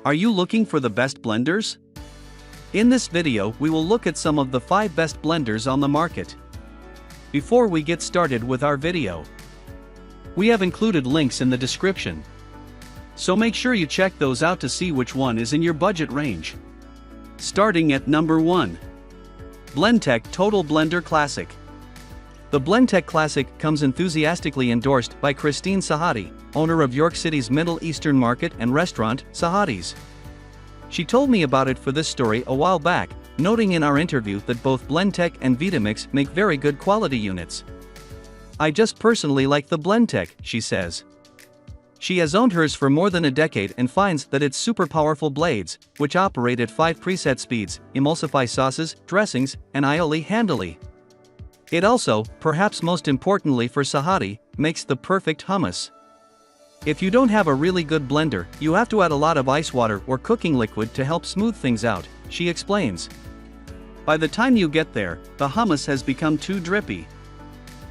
Are you looking for the best blenders? In this video we will look at some of the 5 best blenders on the market. Before we get started with our video, we have included links in the description, so make sure you check those out to see which one is in your budget range. Starting at number 1. Blendtec Total Blender Classic. The Blendtec Classic comes enthusiastically endorsed by Christine Sahadi, owner of York City's Middle Eastern market and restaurant, Sahadi's. She told me about it for this story a while back, noting in our interview that both Blendtec and Vitamix make very good quality units. I just personally like the Blendtec, she says. She has owned hers for more than a decade and finds that its super powerful blades, which operate at 5 preset speeds, emulsify sauces, dressings, and aioli handily. It also, perhaps most importantly for Sahadi, makes the perfect hummus. If you don't have a really good blender, you have to add a lot of ice water or cooking liquid to help smooth things out, she explains. By the time you get there, the hummus has become too drippy.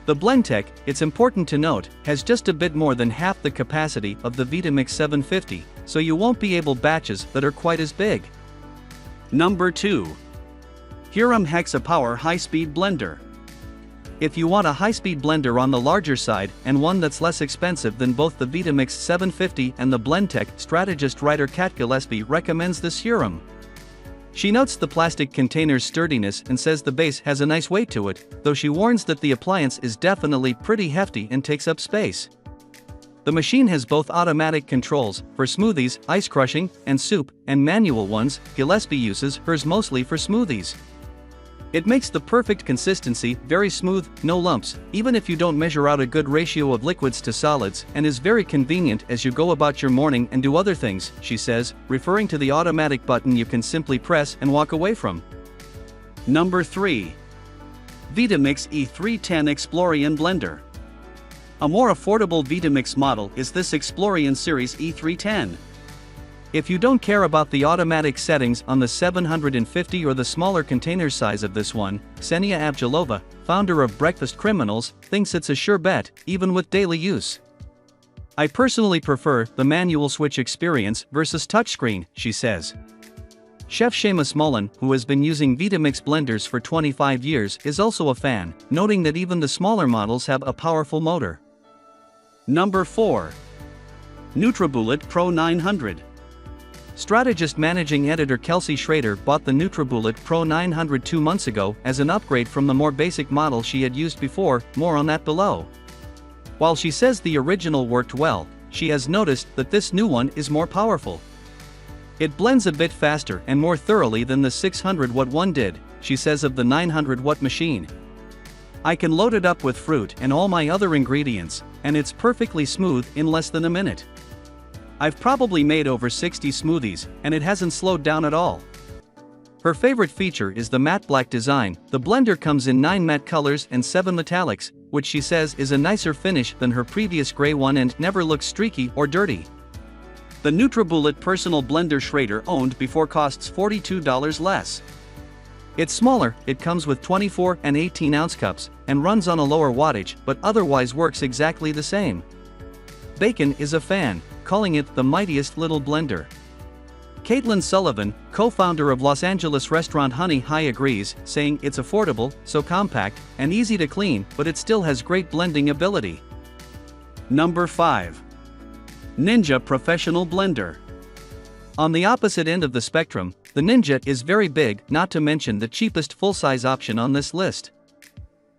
The Blendtec, it's important to note, has just a bit more than half the capacity of the Vitamix 750, so you won't be able batches that are quite as big. Number 2. Hyrum Hexapower High-Speed Blender. If you want a high-speed blender on the larger side and one that's less expensive than both the Vitamix 750 and the Blendtec, strategist writer Kat Gillespie recommends this Hurom. She notes the plastic container's sturdiness and says the base has a nice weight to it, though she warns that the appliance is definitely pretty hefty and takes up space. The machine has both automatic controls for smoothies, ice crushing, and soup, and manual ones. Gillespie uses hers mostly for smoothies. It makes the perfect consistency, very smooth, no lumps, even if you don't measure out a good ratio of liquids to solids, and is very convenient as you go about your morning and do other things, she says, referring to the automatic button you can simply press and walk away from. Number 3. Vitamix E310 Explorian Blender. A more affordable Vitamix model is this Explorian Series E310. If you don't care about the automatic settings on the 750 or the smaller container size of this one, Ksenia Avjalova, founder of Breakfast Criminals, thinks it's a sure bet, even with daily use. I personally prefer the manual switch experience versus touchscreen, she says. Chef Seamus Mullen, who has been using Vitamix blenders for 25 years, is also a fan, noting that even the smaller models have a powerful motor. Number 4. Nutribullet Pro 900. Strategist managing editor Kelsey Schrader bought the Nutribullet Pro 900 2 months ago as an upgrade from the more basic model she had used before, more on that below. While she says the original worked well, she has noticed that this new one is more powerful. It blends a bit faster and more thoroughly than the 600-watt one did, she says of the 900-watt machine. I can load it up with fruit and all my other ingredients, and it's perfectly smooth in less than a minute. I've probably made over 60 smoothies, and it hasn't slowed down at all. Her favorite feature is the matte black design. The blender comes in 9 matte colors and 7 metallics, which she says is a nicer finish than her previous gray one and never looks streaky or dirty. The Nutribullet personal blender Schrader owned before costs $42 less. It's smaller, it comes with 24 and 18-ounce cups, and runs on a lower wattage, but otherwise works exactly the same. Bacon is a fan, calling it the mightiest little blender. Caitlin Sullivan, co-founder of Los Angeles restaurant Honey High, agrees, saying it's affordable, so compact, and easy to clean, but it still has great blending ability. Number 5. Ninja Professional Blender. On the opposite end of the spectrum, the Ninja is very big, not to mention the cheapest full-size option on this list.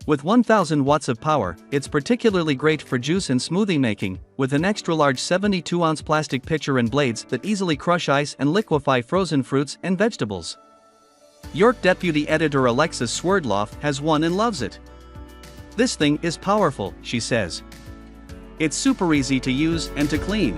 With 1000 watts of power, it's particularly great for juice and smoothie making, with an extra-large 72-ounce plastic pitcher and blades that easily crush ice and liquefy frozen fruits and vegetables. York deputy editor Alexis Swerdloff has one and loves it. This thing is powerful, she says. It's super easy to use and to clean.